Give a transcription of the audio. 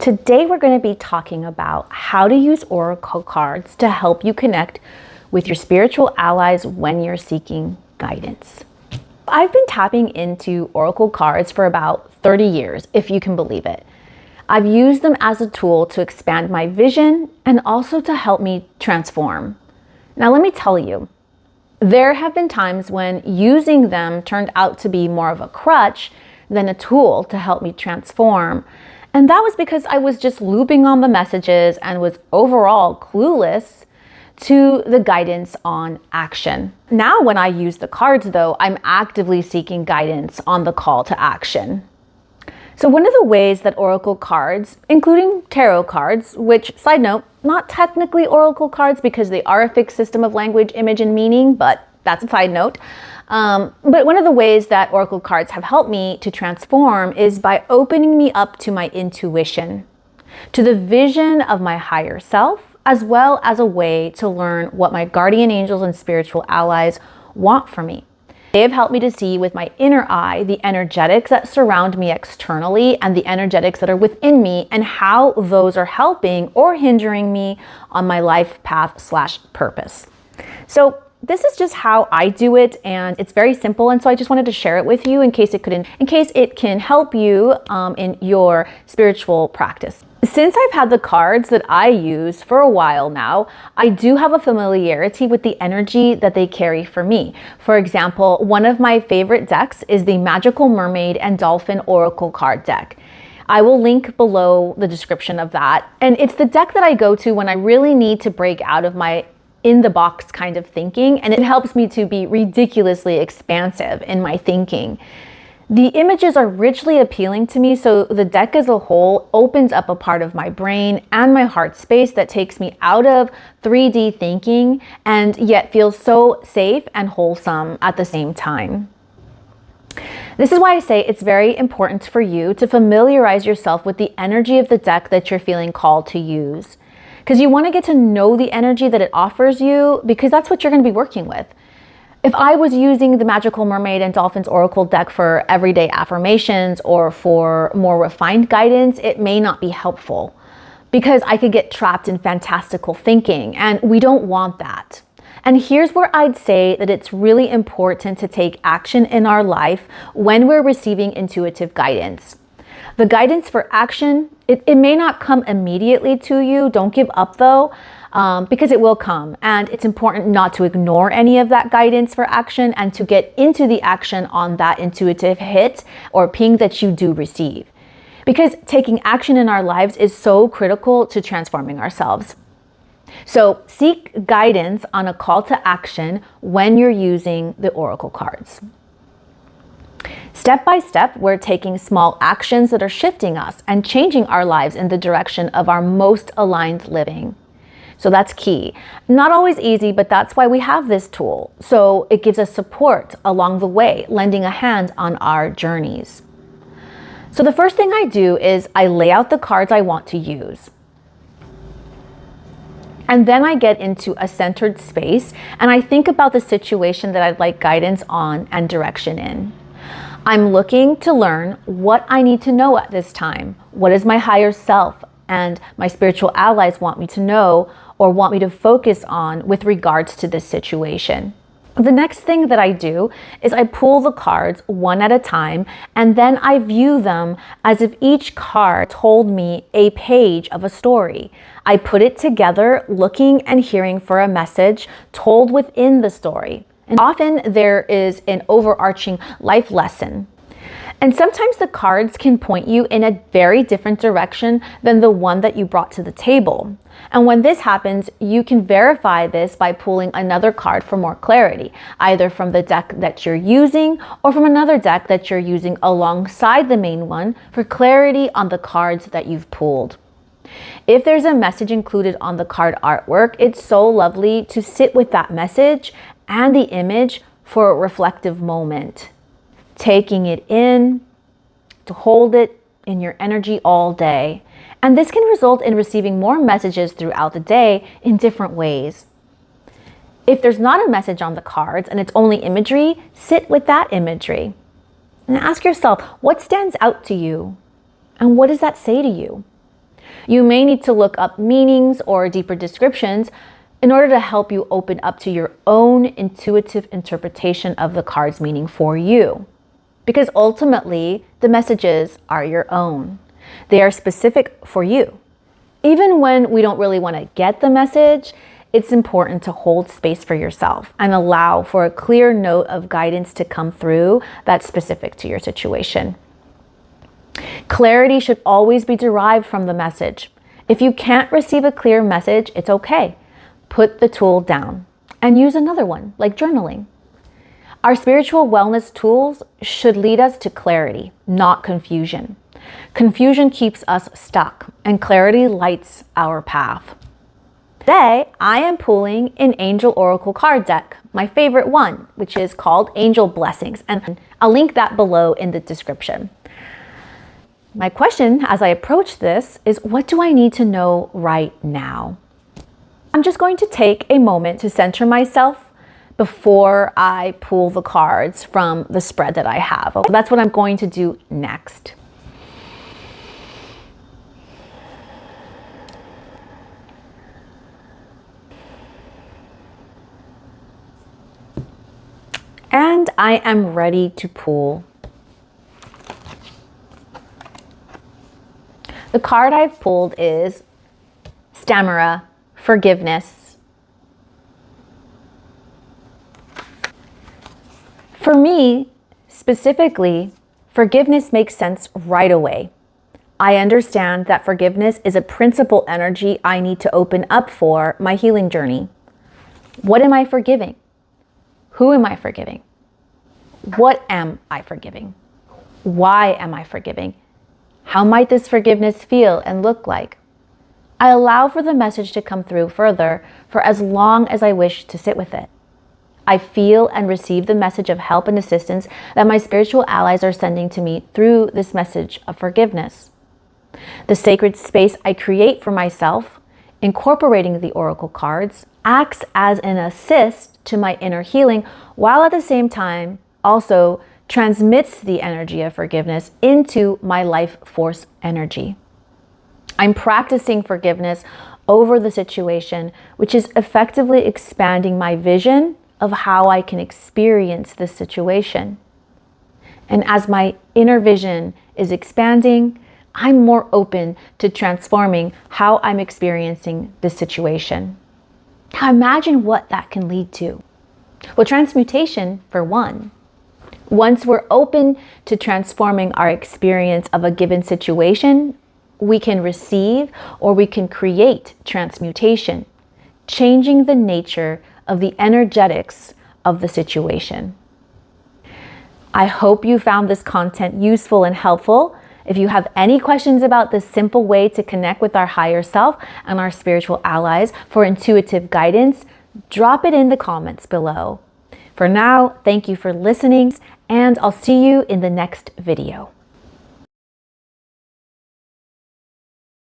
Today we're going to be talking about how to use oracle cards to help you connect with your spiritual allies when you're seeking guidance. I've been tapping into oracle cards for about 30 years, if you can believe it. I've used them as a tool to expand my vision and also to help me transform. Now let me tell you, there have been times when using them turned out to be more of a crutch than a tool to help me transform. And that was because I was just looping on the messages and was overall clueless to the guidance on action. Now when I use the cards though, I'm actively seeking guidance on the call to action. So one of the ways that oracle cards, including tarot cards, which, side note, not technically oracle cards because they are a fixed system of language, image, and meaning, but that's a side note. But one of the ways that oracle cards have helped me to transform is by opening me up to my intuition, to the vision of my higher self, as well as a way to learn what my guardian angels and spiritual allies want from me. They have helped me to see with my inner eye the energetics that surround me externally and the energetics that are within me and how those are helping or hindering me on my life path / purpose. So this is just how I do it, and it's very simple, and so I just wanted to share it with you in case it can help you in your spiritual practice. Since I've had the cards that I use for a while now, I do have a familiarity with the energy that they carry for me. For example, one of my favorite decks is the Magical Mermaid and Dolphin Oracle card deck. I will link below the description of that, and it's the deck that I go to when I really need to break out of my in-the-box kind of thinking, and it helps me to be ridiculously expansive in my thinking. The images are richly appealing to me, so the deck as a whole opens up a part of my brain and my heart space that takes me out of 3D thinking and yet feels so safe and wholesome at the same time. This is why I say it's very important for you to familiarize yourself with the energy of the deck that you're feeling called to use. Because you want to get to know the energy that it offers you, because that's what you're going to be working with. If I was using the Magical Mermaid and Dolphins Oracle deck for everyday affirmations or for more refined guidance, it may not be helpful because I could get trapped in fantastical thinking, and we don't want that. And here's where I'd say that it's really important to take action in our life when we're receiving intuitive guidance. The guidance for action, it may not come immediately to you. Don't give up though, because it will come. And it's important not to ignore any of that guidance for action and to get into the action on that intuitive hit or ping that you do receive. Because taking action in our lives is so critical to transforming ourselves. So seek guidance on a call to action when you're using the oracle cards. Step by step, we're taking small actions that are shifting us and changing our lives in the direction of our most aligned living. So that's key. Not always easy, but that's why we have this tool. So it gives us support along the way, lending a hand on our journeys. So the first thing I do is I lay out the cards I want to use. And then I get into a centered space and I think about the situation that I'd like guidance on and direction in. I'm looking to learn what I need to know at this time. What does my higher self and my spiritual allies want me to know or want me to focus on with regards to this situation? The next thing that I do is I pull the cards one at a time, and then I view them as if each card told me a page of a story. I put it together, looking and hearing for a message told within the story. And often there is an overarching life lesson. And sometimes the cards can point you in a very different direction than the one that you brought to the table. And when this happens, you can verify this by pulling another card for more clarity, either from the deck that you're using or from another deck that you're using alongside the main one for clarity on the cards that you've pulled. If there's a message included on the card artwork, it's so lovely to sit with that message and the image for a reflective moment, taking it in, to hold it in your energy all day. And this can result in receiving more messages throughout the day in different ways. If there's not a message on the cards and it's only imagery, sit with that imagery and ask yourself, what stands out to you? And what does that say to you? You may need to look up meanings or deeper descriptions in order to help you open up to your own intuitive interpretation of the card's meaning for you. Because ultimately, the messages are your own. They are specific for you. Even when we don't really want to get the message, it's important to hold space for yourself and allow for a clear note of guidance to come through that's specific to your situation. Clarity should always be derived from the message. If you can't receive a clear message, it's okay. Put the tool down and use another one, like journaling. Our spiritual wellness tools should lead us to clarity, not confusion. Confusion keeps us stuck, and clarity lights our path. Today, I am pulling an Angel Oracle card deck, my favorite one, which is called Angel Blessings, and I'll link that below in the description. My question as I approach this is, what do I need to know right now? I'm just going to take a moment to center myself before I pull the cards from the spread that I have. That's what I'm going to do next. And I am ready to pull. The card I've pulled is Stamera, Forgiveness. For me, specifically, forgiveness makes sense right away. I understand that forgiveness is a principal energy I need to open up for my healing journey. What am I forgiving? Who am I forgiving? What am I forgiving? Why am I forgiving? How might this forgiveness feel and look like? I allow for the message to come through further for as long as I wish to sit with it. I feel and receive the message of help and assistance that my spiritual allies are sending to me through this message of forgiveness. The sacred space I create for myself, incorporating the oracle cards, acts as an assist to my inner healing, while at the same time also transmits the energy of forgiveness into my life force energy. I'm practicing forgiveness over the situation, which is effectively expanding my vision of how I can experience this situation. And as my inner vision is expanding, I'm more open to transforming how I'm experiencing this situation. Now imagine what that can lead to. Well, transmutation, for one. Once we're open to transforming our experience of a given situation, we can receive or we can create transmutation, changing the nature of the energetics of the situation. I hope you found this content useful and helpful. If you have any questions about this simple way to connect with our higher self and our spiritual allies for intuitive guidance, drop it in the comments below. For now, thank you for listening, and I'll see you in the next video.